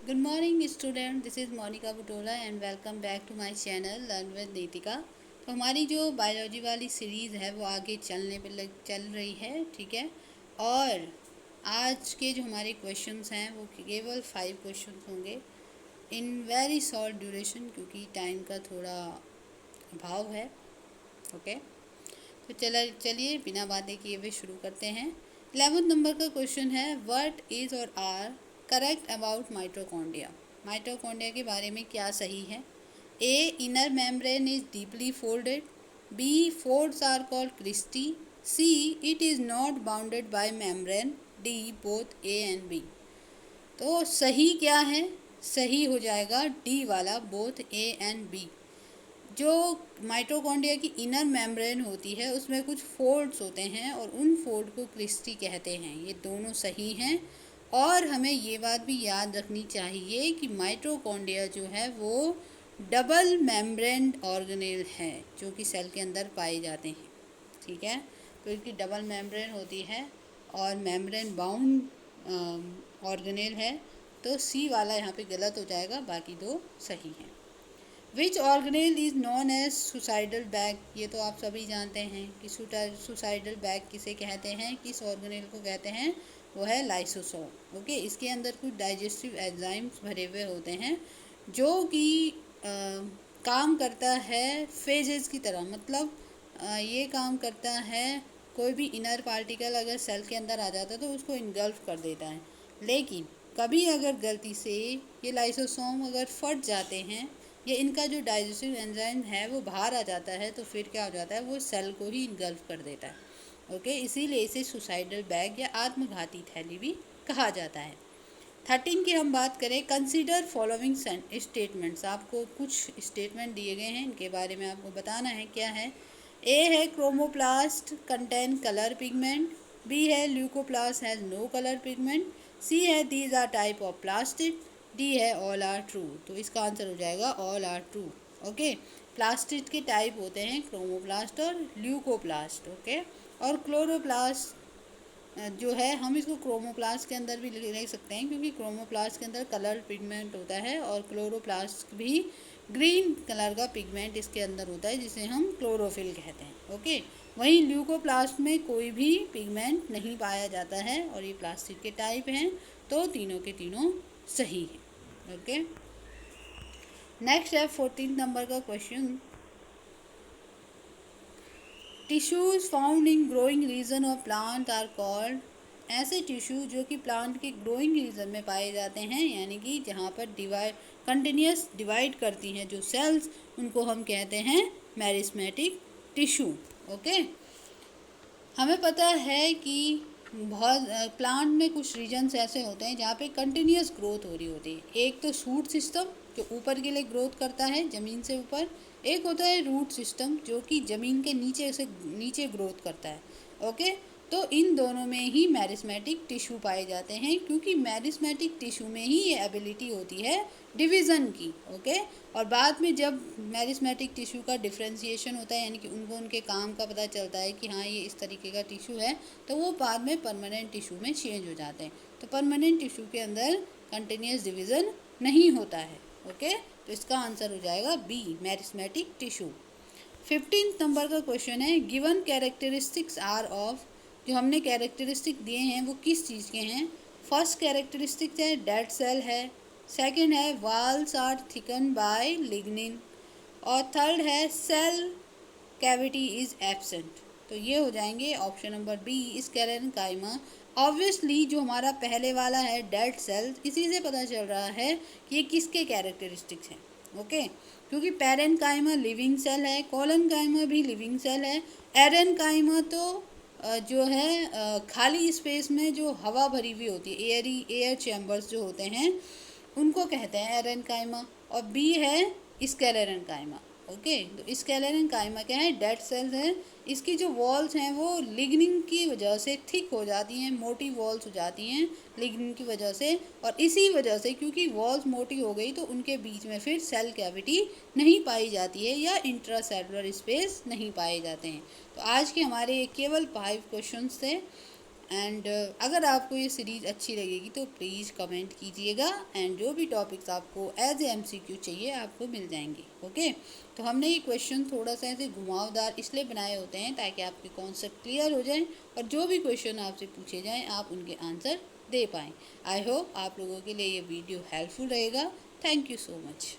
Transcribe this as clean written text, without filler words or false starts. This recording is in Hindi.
Good morning student, this is Monica Butola and welcome back to my channel Learn with Neetika। तो हमारी जो बायोलॉजी वाली सीरीज़ है वो आगे चल रही है, ठीक है। और आज के जो हमारे क्वेश्चंस हैं वो केवल 5 क्वेश्चंस होंगे इन वेरी शॉर्ट ड्यूरेशन, क्योंकि टाइम का थोड़ा अभाव है। ओके, तो चलिए बिना बातें किए हुए शुरू करते हैं। 11th नंबर का क्वेश्चन है, what is or are correct about mitochondria. Mitochondria के बारे में क्या सही है? A, inner membrane is deeply folded. B, folds are called cristae. C, it is not bounded by membrane. D, both A and B. तो सही क्या है? सही हो जाएगा डी वाला, बोथ ए एंड बी। जो माइटोकॉन्ड्रिया की इनर मेम्ब्रेन होती है उसमें कुछ फोल्ड्स होते हैं और उन फोल्ड को क्रिस्टी कहते हैं। ये दोनों सही हैं। और हमें ये बात भी याद रखनी चाहिए कि माइटोकॉन्ड्रिया जो है वो डबल मेम्ब्रेन ऑर्गेनेल है जो कि सेल के अंदर पाए जाते हैं, ठीक है। तो इनकी डबल मेम्ब्रेन होती है और मेम्ब्रेन बाउंड ऑर्गेनेल है। तो सी वाला यहाँ पे गलत हो जाएगा, बाकी दो सही हैं। Which organelle is known as suicidal bag. ये तो आप सभी जानते हैं कि सुसाइडल बैग किसे कहते हैं, किस ऑर्गेनेल को कहते हैं, वो है लाइसोसोम। ओके, इसके अंदर कुछ डाइजेस्टिव एंजाइम्स भरे हुए होते हैं जो कि काम करता है फेजेस की तरह। मतलब ये काम करता है, कोई भी इनर पार्टिकल अगर सेल के अंदर आ जाता है तो उसको इनगल्फ कर देता है। लेकिन कभी अगर गलती से ये लाइसोसोम अगर फट जाते हैं, ये इनका जो डाइजेस्टिव एंजाइम है वो बाहर आ जाता है, तो फिर क्या हो जाता है, वो सेल को ही इनगल्फ कर देता है। ओके, इसीलिए इसे सुसाइडल बैग या आत्मघाती थैली भी कहा जाता है। 13 की हम बात करें, कंसीडर फॉलोइंग स्टेटमेंट्स। आपको कुछ स्टेटमेंट दिए गए हैं, इनके बारे में आपको बताना है क्या है। ए है, chromoplast contain colour pigment. B है, leucoplast has no colour pigment. C है, these are type of plastid. D है, ऑल आर ट्रू। तो इसका आंसर हो जाएगा all are true. Okay, plastid के टाइप होते हैं क्रोमोप्लास्ट और ल्यूकोप्लास्ट। ओके, और क्लोरोप्लास्ट जो है हम इसको क्रोमोप्लास्ट के अंदर भी ले सकते हैं, क्योंकि क्रोमोप्लास्ट के अंदर कलर पिगमेंट होता है और क्लोरोप्लास्ट भी ग्रीन कलर का पिगमेंट इसके अंदर होता है जिसे हम क्लोरोफिल कहते हैं। ओके, वहीं ल्यूकोप्लास्ट में कोई भी पिगमेंट नहीं पाया जाता है और ये प्लास्टिक के टाइप हैं, तो तीनों के तीनों सही हैं। ओके, नेक्स्ट है 14 नंबर का question, tissues found in growing region of plant are called. ऐसे टिश्यू जो कि प्लांट के ग्रोइंग रीजन में पाए जाते हैं, यानी कि जहाँ पर कंटिन्यूस डिवाइड करती हैं जो सेल्स, उनको हम कहते हैं मेरिस्मेटिक टिश्यू। ओके, हमें पता है कि बहुत प्लांट में कुछ रीजन्स ऐसे होते हैं जहाँ पे कंटिन्यूस ग्रोथ हो रही होती है। एक तो शूट सिस्टम जो ऊपर के लिए ग्रोथ करता है ज़मीन से ऊपर, एक होता है रूट सिस्टम जो कि ज़मीन के नीचे से नीचे ग्रोथ करता है। ओके, तो इन दोनों में ही मेरिस्मेटिक टिश्यू पाए जाते हैं, क्योंकि मेरिस्मेटिक टिश्यू में ही ये एबिलिटी होती है डिवीज़न की। ओके, और बाद में जब मेरिस्मेटिक टिश्यू का डिफ्रेंशिएशन होता है, यानी कि उनको उनके काम का पता चलता है कि हाँ ये इस तरीके का टिश्यू है, तो वो बाद में परमानेंट टिश्यू में चेंज हो जाते हैं। तो परमानेंट टिश्यू के अंदर कंटिन्यूस डिवीज़न नहीं होता है। ओके, तो इसका आंसर हो जाएगा बी, मेरिस्मेटिक टिश्यू। 15 नंबर का क्वेश्चन है, गिवन कैरेक्टरिस्टिक्स आर ऑफ। जो हमने कैरेक्टरिस्टिक दिए हैं वो किस चीज़ के हैं? फर्स्ट कैरेक्टरिस्टिक है डेड सेल है, सेकंड है walls are thicken by lignin, और थर्ड है सेल कैविटी इज एब्सेंट। तो ये हो जाएंगे option number B, sclerenchyma. Obviously जो हमारा पहले वाला है डेड सेल, इसी से पता चल रहा है कि ये किसके कैरेक्टरिस्टिक्स हैं। ओके, क्योंकि पैरेनकाइमा लिविंग सेल है, कोलनकाइमा भी लिविंग सेल है, एरेनकाइमा तो जो है खाली स्पेस में जो हवा भरी हुई होती है, एयर चैम्बर्स जो होते हैं, उनको कहते हैं एरेनकाइमा। और बी है स्क्लेरेनकाइमा। ओके, तो स्क्लेरेनकाइमा क्या है? डेड सेल्स है। इसकी जो वॉल्स हैं वो लिग्निन की वजह से थिक हो जाती हैं, मोटी वॉल्स हो जाती हैं लिग्निन की वजह से, और इसी वजह से क्योंकि वॉल्स मोटी हो गई तो उनके बीच में फिर सेल कैविटी नहीं पाई जाती है या इंट्रासेलुलर स्पेस नहीं पाए जाते हैं। तो आज के हमारे केवल 5 क्वेश्चंस थे। एंड अगर आपको ये सीरीज़ अच्छी लगेगी तो प्लीज़ कमेंट कीजिएगा, एंड जो भी टॉपिक्स आपको एज ए MCQ चाहिए आपको मिल जाएंगे। ओके, तो हमने ये क्वेश्चन थोड़ा सा ऐसे घुमावदार इसलिए बनाए होते हैं ताकि आपके कॉन्सेप्ट क्लियर हो जाएं और जो भी क्वेश्चन आपसे पूछे जाएं आप उनके आंसर दे पाएँ। आई होप आप लोगों के लिए ये वीडियो हेल्पफुल रहेगा। Thank you so much.